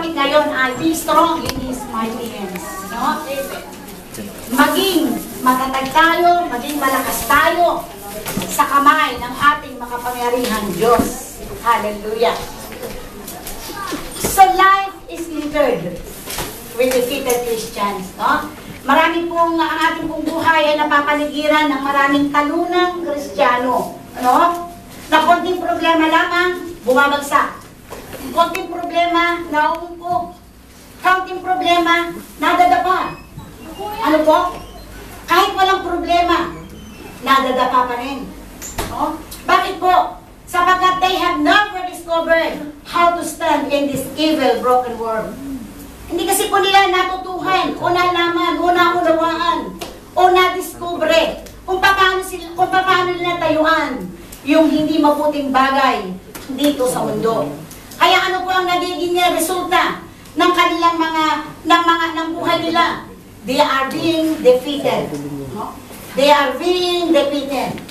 topic ngayon ay be strong in His mighty hands. No? Maging matatag tayo, maging malakas tayo sa kamay ng ating makapangyarihang Diyos. Hallelujah. So life is littered with defeated Christians. No? Marami pong, ang ating pong buhay ay napapaligiran ng maraming talunang Kristiyano. Ano? Na konting problema lamang, bumabagsak. Konting problema, nauupo. Konting problema, nadadapa. Ano po? Kahit walang problema, nadadapa pa rin. No? Bakit po? Sapagkat they have never discovered how to stand in this evil, broken world. Hindi kasi po nila natutuhan, o nalaman, o naunawaan, o nadiskubre kung paano nila tayuan yung hindi mabuting bagay dito sa mundo. Kaya ano po ang nagiging resulta ng kanilang ng buhay nila? They are being defeated. No? They are being defeated.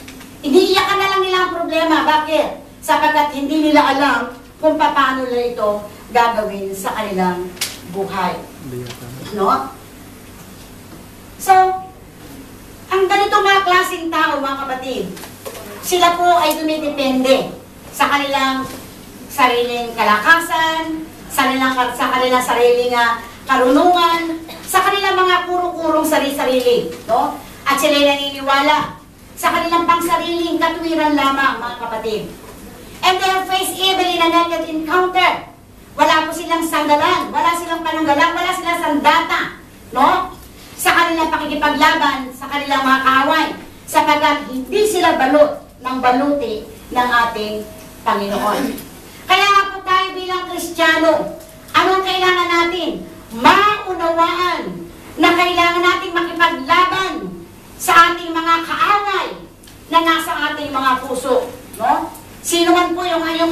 Iniiyakan na lang nila ang problema. Bakit? Sapagkat hindi nila alam kung paano nila ito gagawin sa kanilang buhay. No? So, ang ganito mga klaseng tao, mga kapatid, sila po ay dumidepende sa kanilang sariling kalakasan, sa kanilang sariling karunungan, sa kanilang mga kurong-kurong sarili-sarili. No? At sila ay naniniwala sa kanilang pangsariling katwiran lamang, mga kapatid. And they have faced evil in a naked encounter. Wala po silang sanggalan, wala silang pananggalang, wala silang sandata, no? Sa kanilang pakikipaglaban, sa kanilang mga kaaway, sapagkat hindi sila balot ng baluti ng ating Panginoon. Kaya nga po tayo bilang Kristiyano, ano ang kailangan natin? Maunawaan na kailangan natin makipaglaban sa ating mga kaaway na nasa ating mga puso, no? Sino man po yung mga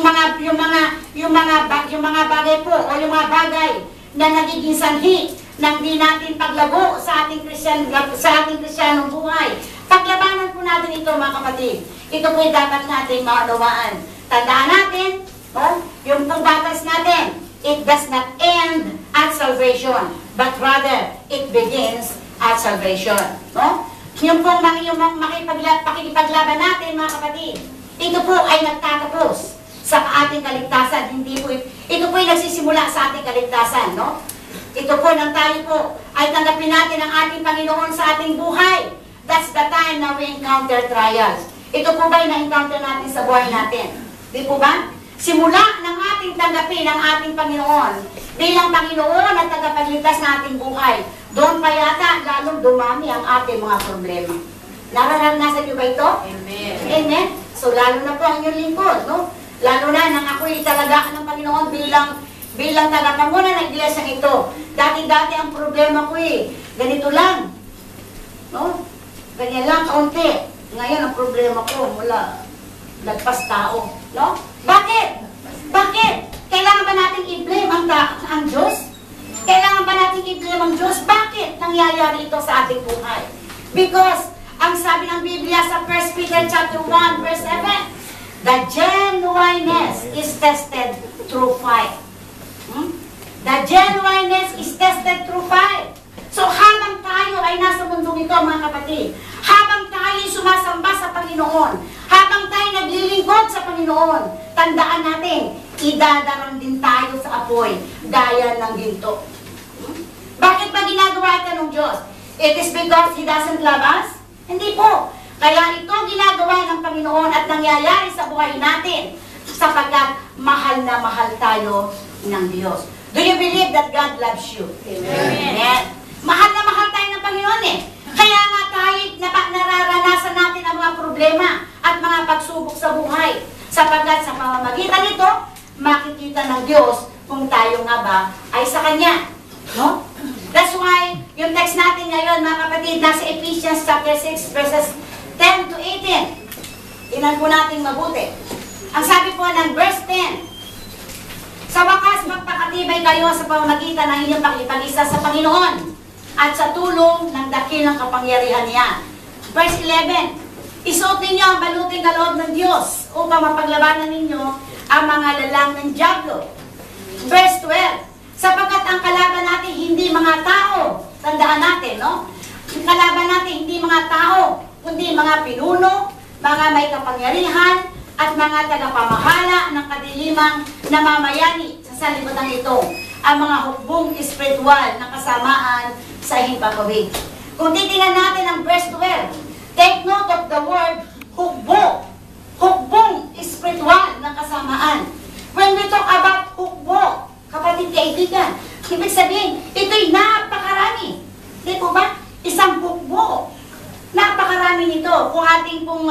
bagay po o yung mga bagay na nagiging sanhi ng di natin paglago sa ating Kristyanong buhay. Paglabanan po natin ito, mga kapatid. Ito po dapat natin maunawaan. Tandaan natin, no? Yung pagbatas natin, it does not end at salvation, but rather it begins at salvation. No? Yung pong pakikipaglaban natin, mga kapatid, ito po ay nagtatapos sa ating kaligtasan. Ito po ay nagsisimula sa ating kaligtasan, no? Ito po nang tayo po ay tanggapin natin ang ating Panginoon sa ating buhay. That's the time na we encounter trials. Ito po ba ay na-encounter natin sa buhay natin? Di po ba? Simula ng ating tanggapin ang ating Panginoon bilang Panginoon at tagapagligtas na ating buhay, doon pa yata lalong dumami ang ating mga problema. Nararanasan niyo ba ito? Amen. Amen. So, lalo na po ang inyong lingkod, no? Lalo na nang ako'y talagaan ng Panginoon bilang tagapanguna ng iglesia ito. Dati-dati ang problema ko ganito lang. No? Ganyan lang, kaunti. Ngayon, ang problema ko, mula lagpas tao. No? Bakit? Bakit? Kailangan ba natin i-blame ang Diyos? Kailangan ba natin i-blame ang Diyos? Bakit nangyayari ito sa ating buhay? Because, ang sabi ng Biblia sa 1 Peter chapter 1, verse 7, the genuineness is tested through fire. The genuineness is tested through fire. So, habang tayo ay nasa mundong ito, mga kapatid, habang tayo ay sumasamba sa Panginoon, habang tayo naglilingkod sa Panginoon, tandaan natin, idadarang din tayo sa apoy, gaya ng ginto. Bakit ba ginagawa ito ng Diyos? It is because He doesn't love us? Hindi po. Kaya ito ginagawa ng Panginoon at nangyayari sa buhay natin sapagkat mahal na mahal tayo ng Diyos. Do you believe that God loves you? Amen. Amen. Mahal na mahal tayo ng Panginoon Kaya nga tayo nararanasan natin ang mga problema at mga pagsubok sa buhay. Sapagkat sa pamamagitan nito, makikita ng Diyos kung tayo nga ba ay sa Kanya. No? That's why, yung text natin ngayon, mga kapatid, nasa Ephesians chapter 6, verses 10 to 18. Tingnan po natin mabuti. Ang sabi po ng verse 10, sa wakas, magpakatibay kayo sa pamamagitan ng inyong pakipag-isa sa Panginoon at sa tulong ng dakilang kapangyarihan niya. Verse 11, isuot ninyo ang baluting kaloob ng Diyos upang mapaglabanan ninyo ang mga lalang ng dyablo. Verse 12, sa mga pinuno, mga may kapangyarihan, at mga tagapamahala ng kadilimang namamayani sa sanlibutan ito, ang mga hukbong espiritual na kasamaan sa himpapawid. Kung titingnan natin ang verse 12, take note of the word hukbo, hukbong espiritual na kasamaan. When we talk about hukbo, kapatid kaibigan, ibig sabihin, ito'y napakarami. Di po ba? Isang hukbo. Napakarami nito kung ating pong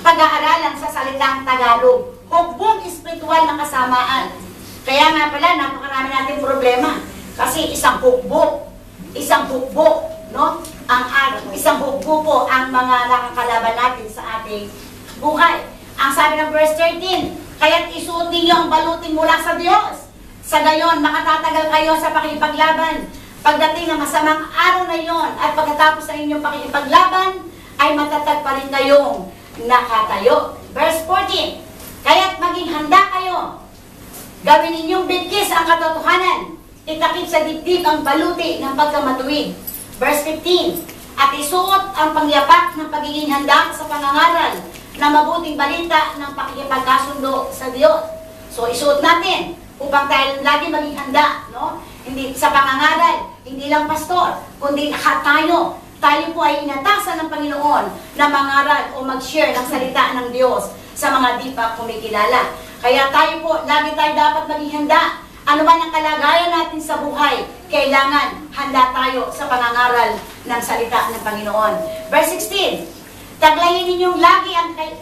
pag-aaralan sa salitang Tagalog. Hukbong espiritual na kasamaan. Kaya nga pala, napakarami natin problema. Kasi isang hukbo, no? Isang hukbo po ang mga nakakalaban natin sa ating buhay. Ang sabi ng verse 13, kaya't isuot ninyo ang balutin mula sa Diyos. Sa gayon, makatatagal kayo sa pakikipaglaban. Pagdating ng masamang araw na yon at pagkatapos sa inyong pakikipaglaban, ay matatag pa rin kayong nakatayo. Verse 14, kaya't maging handa kayo. Gawin ninyong bigkis ang katotohanan. Itakip sa dibdib ang baluti ng pagkamatuwid. Verse 15, at isuot ang pangyapak ng pagiging handa sa pangangaral ng mabuting balita ng pakikipagkasundo sa Diyos. So isuot natin upang tayo lagi maging handa, no? Hindi sa pangangaral, hindi lang pastor, kundi lahat tayo. Tayo po ay inatasan ng Panginoon na mangaral o mag-share ng salita ng Diyos sa mga di pa kumikilala. Kaya tayo po, lagi tayo dapat maging handa. Ano man ang kalagayan natin sa buhay, kailangan handa tayo sa pangangaral ng salita ng Panginoon. Verse 16, taglayin ninyong lagi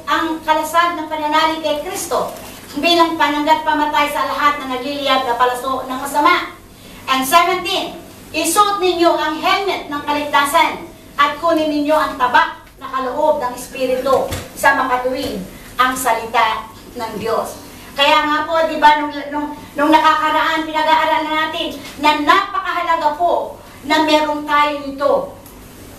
ang kalasag ng pananalig kay Kristo bilang pananggat pamatay sa lahat na nagliliyab na palaso ng masama. And 17, isuot ninyo ang helmet ng kaligtasan at kunin ninyo ang tabak na kaloob ng Espiritu sa makatuwid ang salita ng Diyos. Kaya nga po, di ba, nung nakakaraan, pinag-aaralan natin na napakahalaga po na meron tayo nito,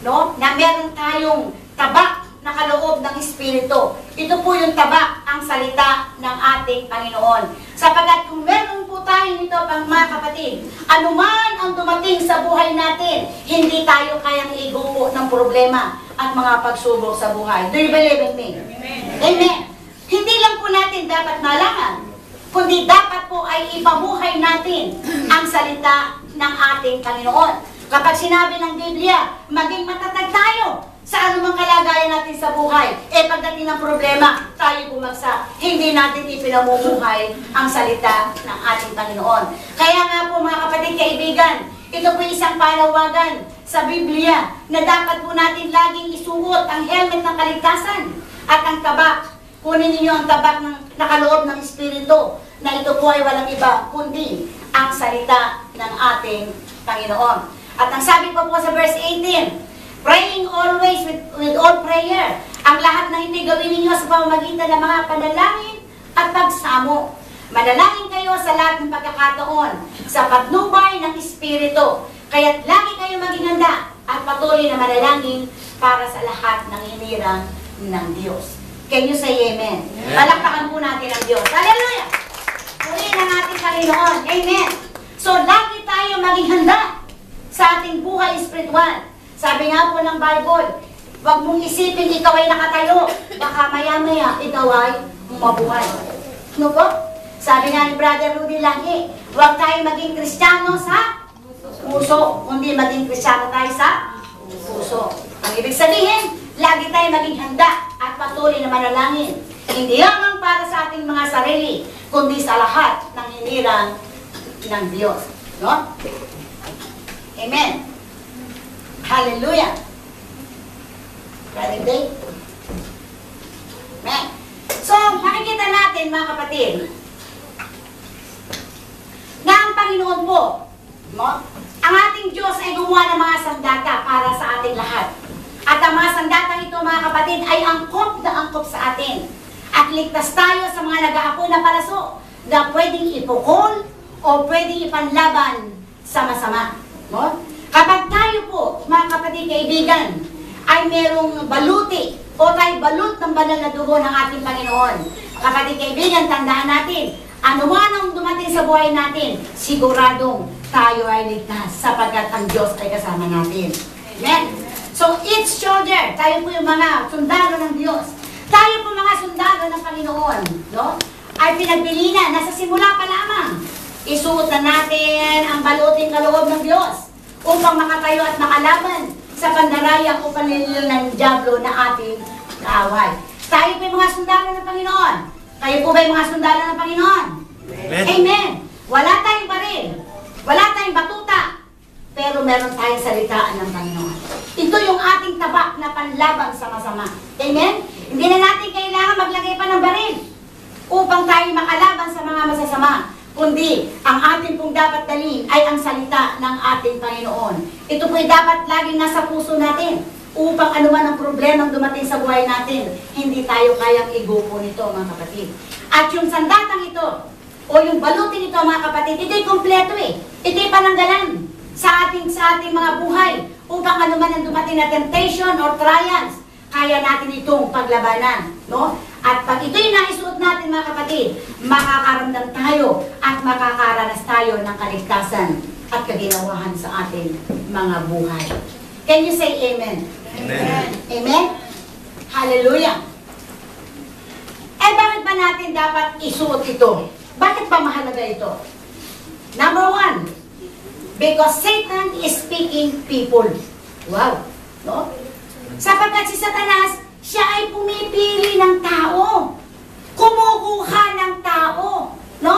no? Na meron tayong tabak na kaloob ng Espiritu. Ito po yung tabak, ang salita ng ating Panginoon. Sapagat kung meron po tayo nito, pang mga kapatid, anuman ang dumating sa buhay natin, hindi tayo kayang igupo ng problema at mga pagsubok sa buhay. Do you believe in me? Amen. Amen. Hindi lang po natin dapat malaman, kundi dapat po ay ipabuhay natin ang salita ng ating Panginoon. Kapag sinabi ng Biblia, maging matatag tayo sa anumang kalagayan natin sa buhay, pagdating ng problema, tayo bumagsak. Hindi natin ipinamumuhay ang salita ng ating Panginoon. Kaya nga po mga kapatid, kaibigan, ito po isang panawagan sa Biblia na dapat po natin laging isuot ang helmet ng kaligtasan at ang tabak. Kunin ninyo ang tabak ng nakaloob ng Espiritu na ito po ay walang iba kundi ang salita ng ating Panginoon. At ang sabi po sa verse 18, praying always with all prayer. Ang lahat ng hindi gawin ninyo sa pamamagitan ng mga panalangin at pagsamo. Manalangin kayo sa lahat ng pagkakataon sa patnubay ng Espiritu. Kaya't lagi kayo maging handa at patuloy na manalangin para sa lahat ng hinirang ng Diyos. Can you say amen? Palakpakan po natin ang Diyos. Hallelujah! Purihin ang ating Panginoon. Amen! So, lagi tayo maging handa sa ating buhay espiritual. Sabi nga po ng Bible, huwag mong isipin ikaw ay nakatayo. Baka maya-maya ikaw ay mabuhay. Ano po? Sabi nga ni Brother Rudy lagi, huwag tayo maging Kristiyano sa puso, kundi maging Kristiyano tayo sa puso. Ang ibig sabihin, lagi tayo maging handa at patuloy na manalangin. Hindi lamang para sa ating mga sarili, kundi sa lahat ng hinirang ng Diyos. No? Amen. Hallelujah. Brother Dave. Amen. So, makikita natin mga kapatid, na ang Panginoon po, no? Ang ating Diyos ay gumawa ng mga sandata para sa ating lahat. At ang mga sandatang ito, mga kapatid, ay angkop na angkop sa atin. At ligtas tayo sa mga nag-aapoy na palaso na pwedeng ipukol o pwedeng ipanlaban sa masama. No? Kapag tayo po, mga kapatid, kaibigan, ay merong baluti o tayo balut ng banal na dugo ng ating Panginoon. Kapatid, kaibigan, tandaan natin, anuman ang dumating sa buhay natin, siguradong tayo ay ligtas sapagkat ang Diyos ay kasama natin. Amen? So, each soldier, tayo po yung mga sundalo ng Diyos. Tayo po mga sundalo ng Panginoon, no? Ay pinagpili na, nasa simula pa lamang. Isuot na natin ang baluting kaloob ng Diyos upang makatayo at makalaban sa pandaraya o panlilil ng Diablo na ating kaaway. Tayo po yung mga sundalo ng Panginoon. Kayo po ba yung mga sundalo ng Panginoon? Amen. Amen. Wala tayong baril. Wala tayong batuta. Pero meron tayong salitaan ng Panginoon. Ito yung ating tabak na panlaban sa masama. Amen? Hindi na natin kailangan maglagay pa ng baril upang tayo makalaban sa mga masasama. Kundi, ang ating pong dapat dalhin ay ang salita ng ating Panginoon. Ito po'y dapat laging nasa puso natin upang anuman ang problemang dumating sa buhay natin, hindi tayo kayang igupo nito, mga kapatid. At yung sandatang ito, o yung balutin ito, mga kapatid, ito'y kompleto eh. Ito'y pananggalan sa ating mga buhay upang anuman ang dumating na temptation or trials, kaya natin itong paglabanan, no? At pag ito'y naisuot natin, mga kapatid, makakaramdam tayo at makakaranas tayo ng kaligtasan at kaginawahan sa ating mga buhay. Can you say amen? Amen. Amen? Hallelujah. Eh, bakit ba natin dapat isuot ito? Bakit ba mahalaga ito? Number one, because Satan is speaking people. Wow. No? Sapagkat si Satanas, siya ay pumipili ng tao. Kumukuha ng tao. No?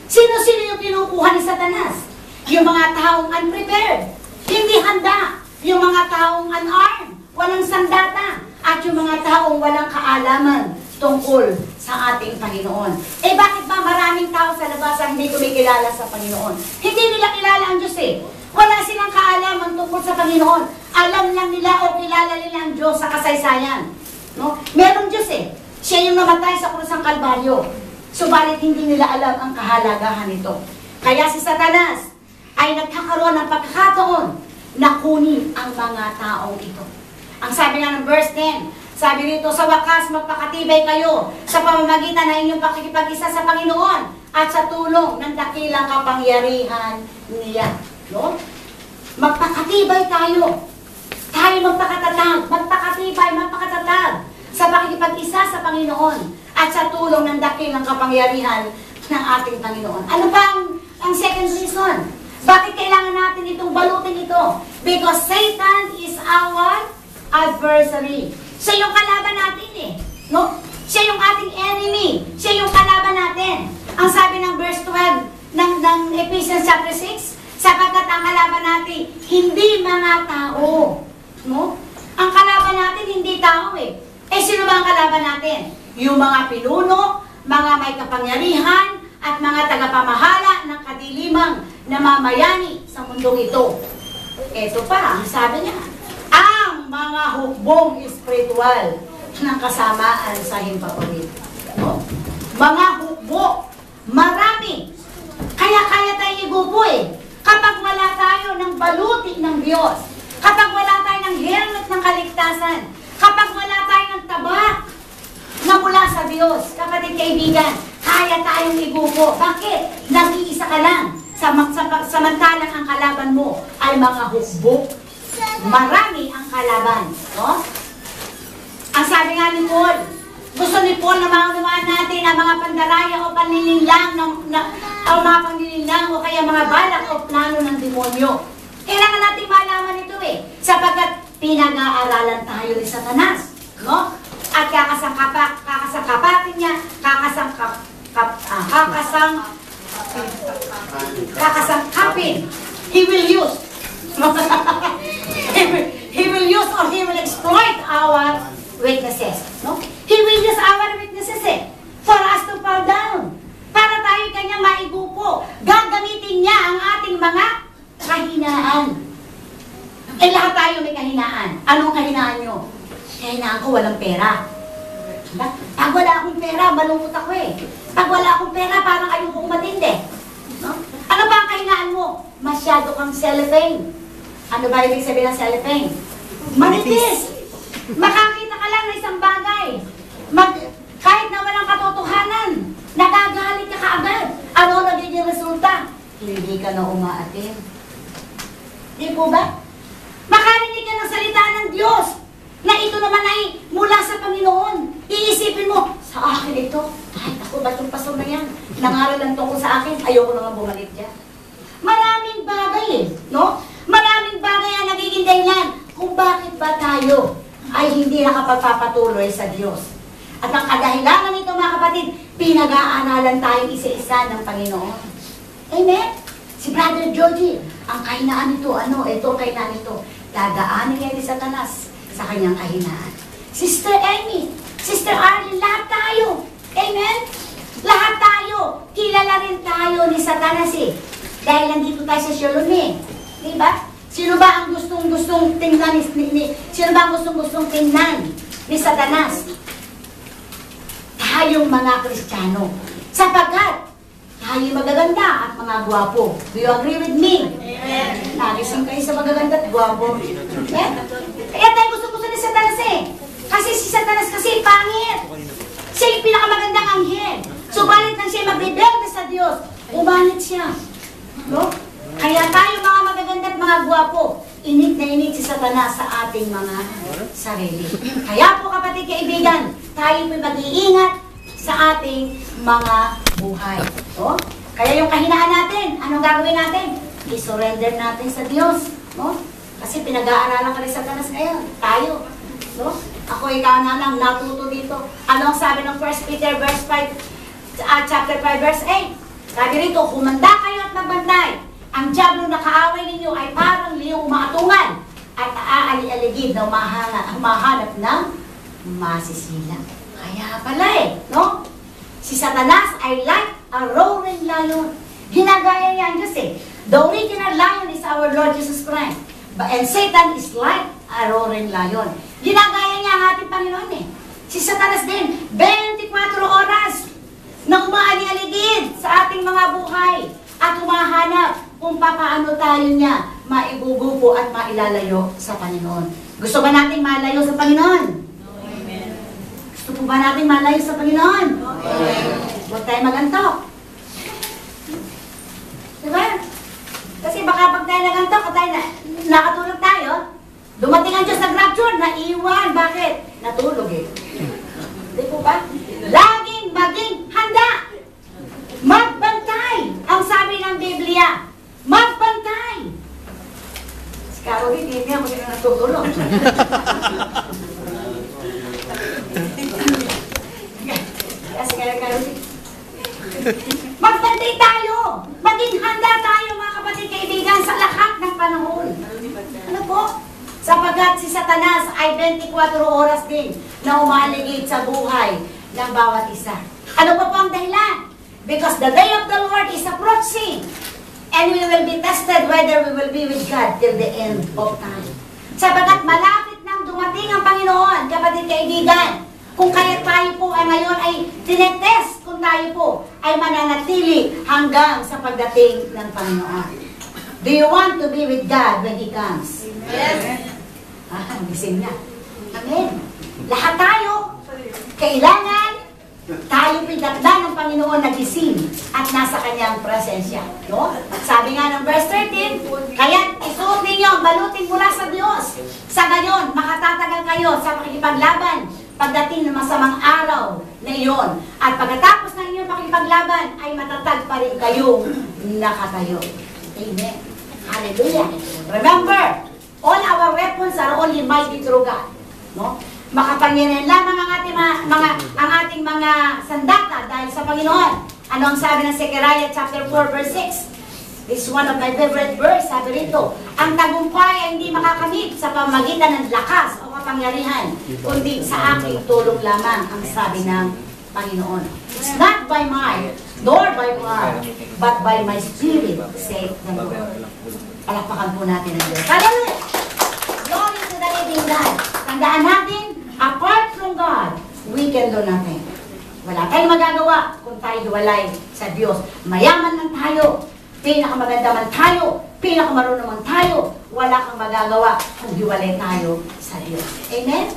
Sino-sino yung kinukuha ni Satanas? Yung mga taong unprepared. Hindi handa. Yung mga taong unarmed. Walang sandata. At yung mga taong walang kaalaman tungkol sa ating Panginoon. Eh bakit ba maraming tao sa labas ang hindi kumikilala sa Panginoon? Hindi nila kilala ang Diyos eh. Wala silang kaalaman tungkol sa Panginoon. Alam lang nila o kilala nila ang Diyos sa kasaysayan. No? Merong Diyos eh. Siya yung namatay sa krus ng Kalbaryo. Subalit hindi nila alam ang kahalagahan nito. Kaya si Satanas ay nagkakaroon ng pagkakataon na kunin ang mga taong ito. Ang sabi nga ng verse 10, sabi rito, sa wakas magpakatibay kayo sa pamamagitan ng inyong pakikipag-isa sa Panginoon at sa tulong ng dakilang kapangyarihan niya. No? Magpakatibay tayo. Tayo magpakatatag, magpakatatag sa pakikipag-isa sa Panginoon at sa tulong ng dakilang kapangyarihan ng ating Panginoon. Ano pa ang second reason? Bakit kailangan natin itong balutin ito? Because Satan is our adversary. Siya yung kalaban natin eh. No? Siya yung ating enemy. Siya yung kalaban natin. Ang sabi ng verse 12 ng Ephesians chapter 6, sapagkat ang kalaban natin, hindi mga tao. No? Ang kalaban natin, hindi tao eh. Eh, sino ba ang kalaban natin? Yung mga pinuno, mga may kapangyarihan, at mga tagapamahala ng kadilimang namamayani sa mundong ito. Ito pa, ang sabi niya, ang mga hukbong espiritual ng kasamaan sa himpapawid. No? Mga hukbo, marami. Kaya tayo igupo eh. Kapag wala tayo ng baluti ng Diyos, kapag wala tayo ng helmet ng kaligtasan, kapag wala tayo ng tabak na mula sa Diyos, kapatid kaibigan, kaya tayong igupo. Bakit? Nag-iisa ka lang. Samantalang ang kalaban mo ay mga hukbo. Marami ang kalaban. No? Ang sabi nga ni Paul, gusto ni Paul na maunawaan natin ang mga pandaraya o panlilinlang o mga panlilinlang o kaya mga balak o plano ng demonyo. Kailangan natin malaman ito eh. Sapagkat pinag-aaralan tayo ni Satanas. No? At kakasangkapatin niya, kakasangkapin. He will use. He will use or he will exploit our weaknesses. No? He will use our weaknesses for us to fall down. Para tayo kanya maigupo. Gagamitin niya ang ating mga kahinaan. Eh lahat tayo may kahinaan. Anong kahinaan nyo? Kahinaan ko walang pera. Pag wala akong pera, malungkot ako eh. Pag wala akong pera, parang ayoko matindi. No? Ano ba ang kahinaan mo? Masyado kang cellophane. Ano ba ibig sabihin ng cellophane? Manitis. Makakita ka lang ng isang bagay. Kahit na walang katotohanan, nagagalit ka kaagad. Ano nagiging resulta? Hindi ka na umaatin. Di po ba? Makarinig ka ng salita ng Diyos, na ito naman ay mula sa Panginoon. Iisipin mo, sa akin ito, kahit ako ba itong pastor na yan? Nangaral lang tungkol sa akin, ayoko naman bumalik dyan. Maraming bagay no? Maraming bagay ang nagiging dahilan kung bakit ba tayo ay hindi nakapagpapatuloy sa Diyos. At ang kadahilanan nito mga kapatid, pinag-aaralan tayong isa-isa ng Panginoon. Amen? Si Brother Georgie, ang kahinaan nito, ito ang kahinaan nito. Dadaanin niya ni Satanas sa kanyang kahinaan. Sister Amy, Sister Arlene, lahat tayo. Amen? Lahat tayo. Kilala rin tayo ni Satanas Dahil nandito tayo sa Shalom Diba? Sino ba ang gustong tingnan sino ba ang gustong tingnan ni Satanas? Tayong mga Kristiyano. Sapagkat tayo magaganda at mga gwapo. Do you agree with me? Amen. Nagising kayo sa magaganda at gwapo. Kaya tayo gusto ni Satanas Kasi si Satanas kasi pangit. Siya yung pinakamagandang anghel. Subalit nang siya magbibelde sa Diyos, umanit siya. No? Kaya tayo mga magaganda at mga gwapo, init na init si Satanas sa ating mga sarili. Kaya po kapatid kaibigan, tayo po'y mag-iingat sa ating mga buhay. No? Kaya yung kahinaan natin, anong gagawin natin? I-surrender natin sa Diyos. No? Kasi pinag-aaralan ka rin Satanas ngayon. Tayo. No? Ako ikaw na lang natuto dito. Ano ang sabi ng 1 Peter verse 5, chapter 5 verse 8? Sabi rito, humanda kayo at magbantay. Ang diablo na kaaway ninyo ay parang liyong umaatungan at aali-aligid na humahanap ng masisila. Kaya pala no? Si Satanas ay like a roaring lion. Ginagaya niya ang Diyos The original lion is our Lord Jesus Christ. And Satan is like a roaring lion. Ginagaya niya ang ating Panginoon Si Satanas din, 24 oras na umaali-aligid sa ating mga buhay at humahanap kung paano tayo niya maibubupo at mailalayo sa Panginoon. Gusto ba nating malayo sa Panginoon? Amen. Gusto po ba nating malayo sa Panginoon? Amen. Huwag tayo magantok. Diba? Kasi baka pag tayo nagantok, nakatulog tayo, dumating ang Diyos sa rapture, naiwan. Bakit? Natulog Di po ba? Laging maging handa. Magbantay. Ang sabi ng Biblia, magbantay. Si Caroline, hindi ako sila natutulog. Kasi Caroline. Magbantay tayo. Maging handa tayo mga kapatid kaibigan sa lahat ng panahon. Ano po? Sapagkat si Satanas ay 24 oras din na umaligid sa buhay ng bawat isa. Ano pa po ang dahilan? Because the day of the Lord is approaching. And we will be tested whether we will be with God till the end of time. Sapagkat malapit nang dumating ang Panginoon, kapatid kaibigan. Kung kaya tayo po ay ngayon ay tinetest kung tayo po ay mananatili hanggang sa pagdating ng Panginoon. Do you want to be with God when He comes? Yes. Gising na. Amen. Lahat tayo, kailangan tayo pinatnan ng Panginoon na gising at nasa Kanyang presensya. No? Sabi nga ng verse 13, kaya isuot ninyo ang balutin mula sa Diyos. Sa gayon, makatatagal kayo sa makikipaglaban pagdating ng masamang araw na iyon. At pagkatapos ng inyong makikipaglaban, ay matatag pa rin kayong nakatayo. Amen. Hallelujah. Remember, all our weapons are only mighty through God. No? Makapangyarihan lamang ang ating mga sandata dahil sa Panginoon. Ano ang sabi ng Zechariah chapter 4 verse 6? This is one of my favorite verse. Sabi rito, ang tagumpay ay hindi makakamit sa pamagitan ng lakas o kapangyarihan, kundi sa aking tulong lamang, ang sabi ng Panginoon. It's not by might, nor by power, but by my spirit, saith the Lord. Palakpakan po natin ang Diyos. Hallelujah! Glory to the living God. Tandaan natin, apart from God, we can do nothing. Wala tayong magagawa kung tayo hiwalay sa Diyos. Mayaman man tayo, pinakamaganda man tayo, pinakamarunong man tayo, wala kang magagawa kung hiwalay tayo sa Diyos. Amen?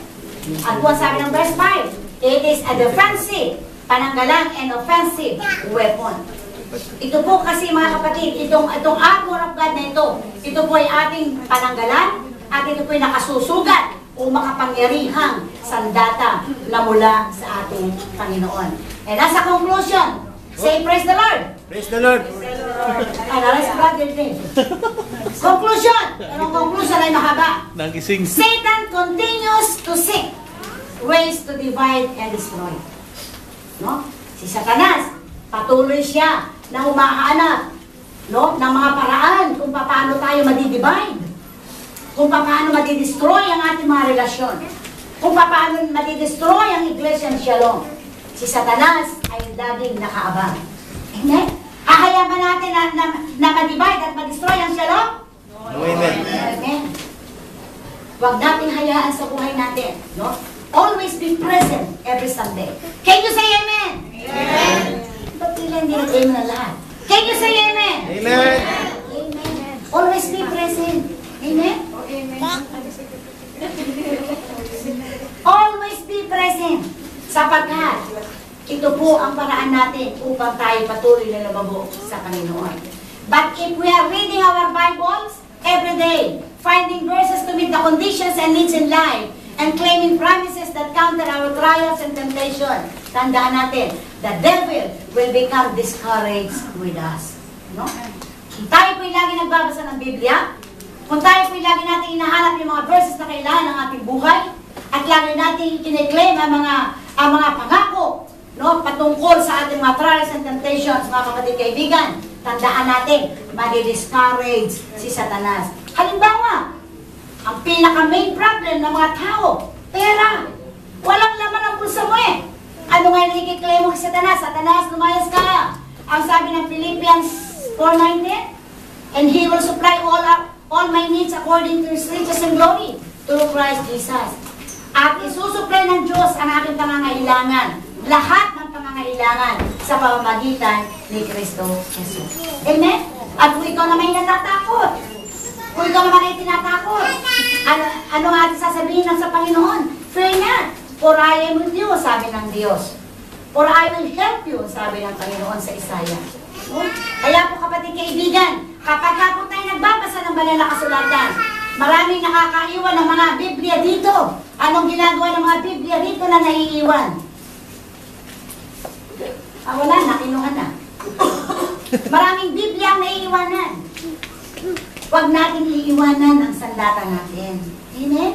At po sabi ng verse 5, it is a defensive, pananggalang and offensive weapon. Ito po kasi mga kapatid, itong armor of God na ito po ay ating pananggalan at ito po'y nakasusugat o makapangyarihang sandata na mula sa ating Panginoon. And as a conclusion, say praise the Lord. Praise the Lord. Let's brother din. Conclusion. Ang conclusion ay mahaba. Nagising. Satan continues to seek ways to divide and destroy. No? Si Satanas, patuloy siya na humahanap, no, ng mga paraan kung paano tayo madidivide, kung paano madidestroy ang ating mga relasyon, kung paano madidestroy ang Iglesia ng Shalom. Si Satanas ay laging nakaabang. Amen? Hahayaan ba natin na ma-divide at ma-destroy ang Shalom? No, amen. Amen. Huwag nating hayaan sa buhay natin. No? Always be present every Sunday. Can you say amen? Amen. Ba't tila hindi nag-amen na lahat? Can you say amen? Amen. Amen. Always be present. Amen? Always be present. Sapagkat ito po ang paraan natin upang tayo patuloy na lumabog sa Panginoon. But if we are reading our Bibles every day, finding verses to meet the conditions and needs in life, and claiming promises that counter our trials and temptation, tandaan natin, the devil will become discouraged with us. No? Kung tayo po'y lagi nagbabasa ng Biblia, kung tayo po'y lagi natin hinahanap yung mga verses na kailangan ng ating buhay, at lagi natin kiniklaim ang mga pangako, no, patungkol sa ating mga trials and temptations, mga kapatid kaibigan, tandaan natin, madi-discourage si Satanas. Halimbawa, ang pinaka-main problem ng mga tao, pera. Walang laman ang bulsa mo eh. Ano nga yung nakikiklaim mo kay Satanas? Satanas, lumayas ka. Ang sabi ng Philippians 4:19, and He will supply all my needs according to His riches and glory through Christ Jesus. At isusupply ng Diyos ang aking pangangailangan. Lahat ng pangangailangan sa pamamagitan ni Kristo Jesus. Amen? At kung ikaw naman yung natatakot, kung ikaw naman ay tinatakot, ano nga ating sasabihin ng sa Panginoon? Fear not, for I am with you, sabi ng Diyos. For I will help you, sabi ng Panginoon sa Isaiah. Kaya po kapatid kaibigan, kapag po tayo nagbabasa ng banal na kasulatan, maraming nakakaiwan ng mga Biblia dito. Anong ginagawa ng mga Biblia dito na naiiwan? Wala na, kinuha na. Maraming Biblia ang naiiwanan. Huwag natin iiwanan ang sandata natin. Amen?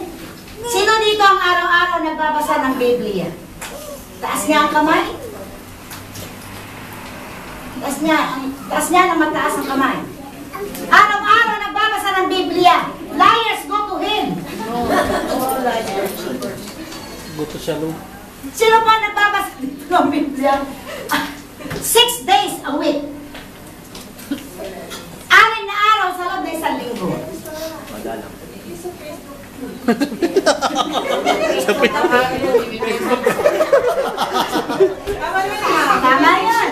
Sino dito ang araw-araw nagbabasa ng Biblia? Taas niya ang kamay? Taas niya ang mataas ang kamay. Araw-araw nagbabasa ng Biblia. Liars, go to hell. Go to Shalom. Sino pa nagbabasa ng Biblia? 6 days a week. 6 na araw sa loob ng 1 linggo. Madalang. Tama yun.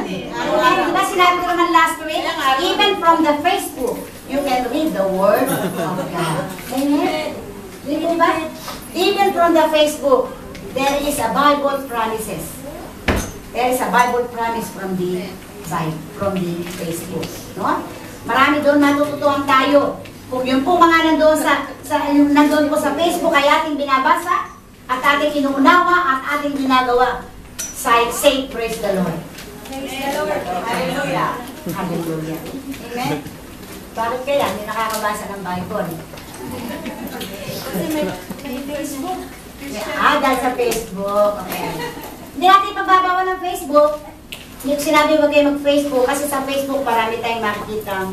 Diba sinabi ko naman last week, even from the Facebook, you can read the Word of God. Amen? Diba? Even from the Facebook, there is a Bible promises. There is a Bible promise from the Facebook. No? Marami doon matututuhan tayo. Kung yun po mga nandoon po sa Facebook ay ating binabasa at ating inuunawa at ating ginagawa. Say praise the Lord. Praise the Lord. Hallelujah. Hallelujah. Amen? Bakit kaya hindi nakakabasa ng Bible? Kasi may Facebook. Dahil sa Facebook. Okay. Hindi natin pagbabawal ng Facebook. Hindi ko sinabi huwag kayo mag-Facebook kasi sa Facebook marami tayong makikita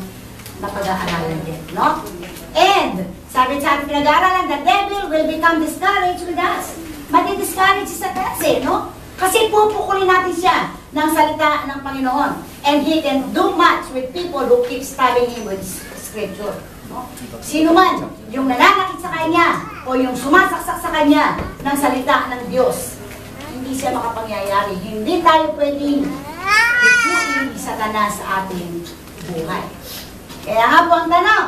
na pag-aaralan din. No? And, sabi sa ating pinag-aaralan, the devil will become discouraged with us. Madi-discourage si Satanas no? Kasi pupukulin natin siya ng salita ng Panginoon. And he can do much with people who keep stabbing him with scripture. No? Sino man, yung nananakit sa kanya o yung sumasaksak sa kanya ng salita ng Diyos, hindi siya makapangyayari. Hindi tayo pwedeng ipuin ni Satanas sa ating buhay. Kaya nga po ang tanong,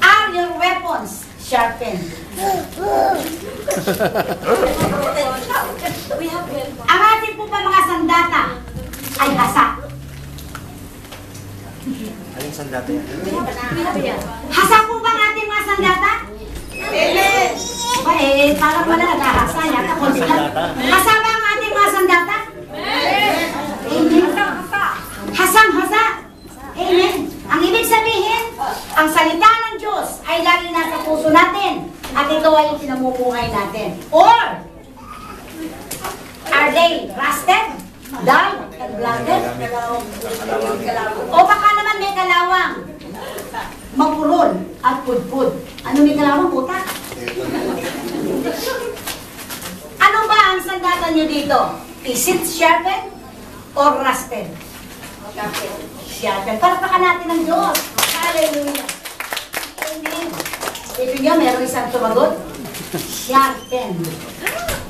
are your weapons sharpened? Ang ating po pa mga sandata ay hasa. Anong sandata yan? Hasa po ba ang sandata? Ba, parang wala naghahasa yata. Hasa ba ang ating mga sandata? Amen. Hasang-hasa. Amen. Ang ibig sabihin, ang salita ng Diyos ay lagi nasa puso natin. At ito ay pinamumuhay natin. Or, are they rusted, dull, and blunted? O baka naman may kalawang, mapurol at pudpud. Ano may kalawang? Puta. Ano ba ang sandata nyo dito? Is it sharpened or rusted? Sharpened. Palakpakan natin ng Diyos. Hallelujah. Amen. Ibig nyo, meron isang tumagot. Sharpened.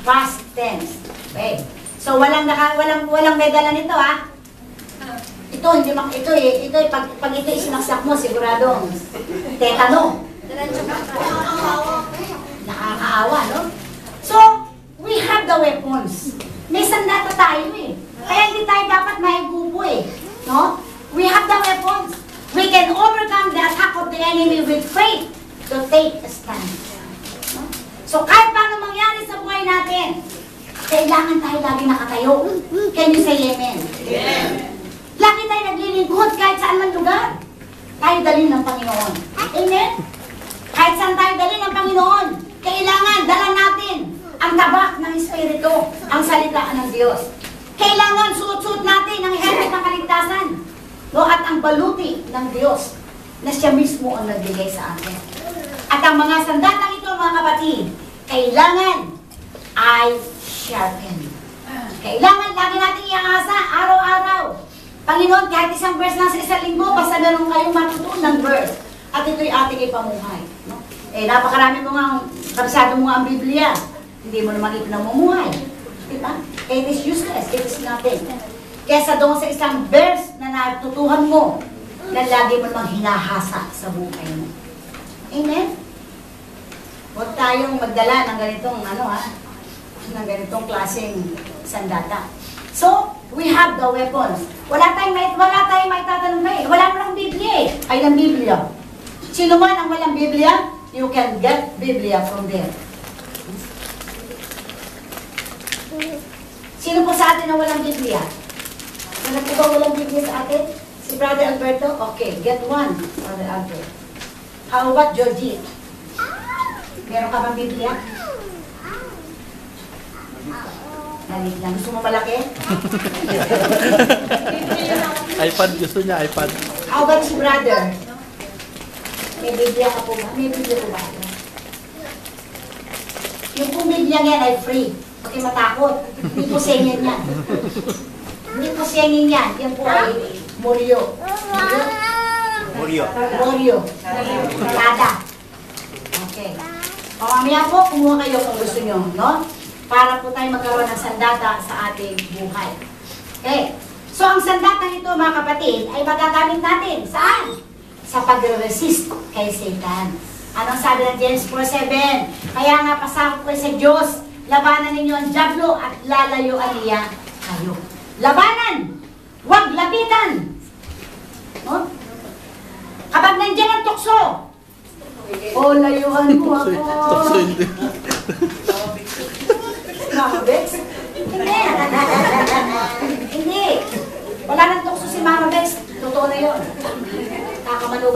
Past tense. Okay. So walang may dala nito, ha? Ito hindi ito pag ito isinaksak mo sigurado tetano. Nakakaawa, no? So, we have the weapons. May sandata tayo eh. Kaya hindi tayo dapat mahigupo eh. No? We have the weapons. We can overcome the attack of the enemy with faith to take a stand. No? So, kahit paano mangyari sa buhay natin, kailangan tayo lagi nakatayo. Can you say amen? Amen. Lagi tayo naglilingkod kahit saan man lugar. Tayo dalhin ng Panginoon. Amen? Kahit saan tayo dalhin ng Panginoon, kailangan dala natin ang tabak ng Espiritu, ang salita ng Diyos. Kailangan suot-suot natin ang helmet ng kaligtasan. No? At ang baluti ng Diyos na siya mismo ang nagbigay sa atin. At ang mga sandatang ito, mga kapatid, kailangan ay sharpen. Kailangan lagi natin iangasa araw-araw. Panginoon, kahit isang verse lang sa isang linggo, basta meron kayong matutunan ng verse. At ito'y ating ipamuhay. No? Napakarami mo nga, kabisado mo nga ang Biblia. Hindi mo naman ito namumuhay. Diba? It is useless. It is nothing. Kesa doon sa isang verse na natutuhan mo, na lagi mo namang hinahasa sa buhay mo. Amen? Huwag tayong magdala ng ganitong, ng ganitong klaseng sandata. So, we have the weapons. Wala tayong maitatanong na eh. Wala mo lang Biblia eh. Ay ng Biblia. Sino man ang walang Biblia, you can get Biblia from there. Sino po sa atin ang walang Biblia? Wala po ba walang Biblia sa atin? Si Brother Alberto? Okay, get one, Brother Alberto. How about Georgie? Meron ka bang Biblia? Nalig lang. Gusto mo malaki? iPad, gusto niya iPad. How about si Brother? May Biblia ka po ba? May Biblia po ba? Yung po Biblia yan ay free. Okay, matakot. Hindi po singin yan. Hindi po singin yan. Yan po ay Morio. Morio. Kalada. Okay. Mamaya po, kumuha kayo kung gusto nyo, no? Para po tayo magkaroon ng sandata sa ating buhay. Okay. So, ang sandata nito, mga kapatid, ay magagamit natin. Saan? Sa pag-resist kay Satan. Anong sabi ng James 4:7? Kaya nga pasakot ko sa Diyos, labanan ninyo ang dyablo at lalayuan niya kayo. Labanan! Huwag lapitan! No? Kapag nandiyan ang tukso, layuan mo ako. Tukso hindi. Mama Bex? Hindi. Hindi. Wala nang tukso si Mama Bex. Totoo na yun. Kakamalo.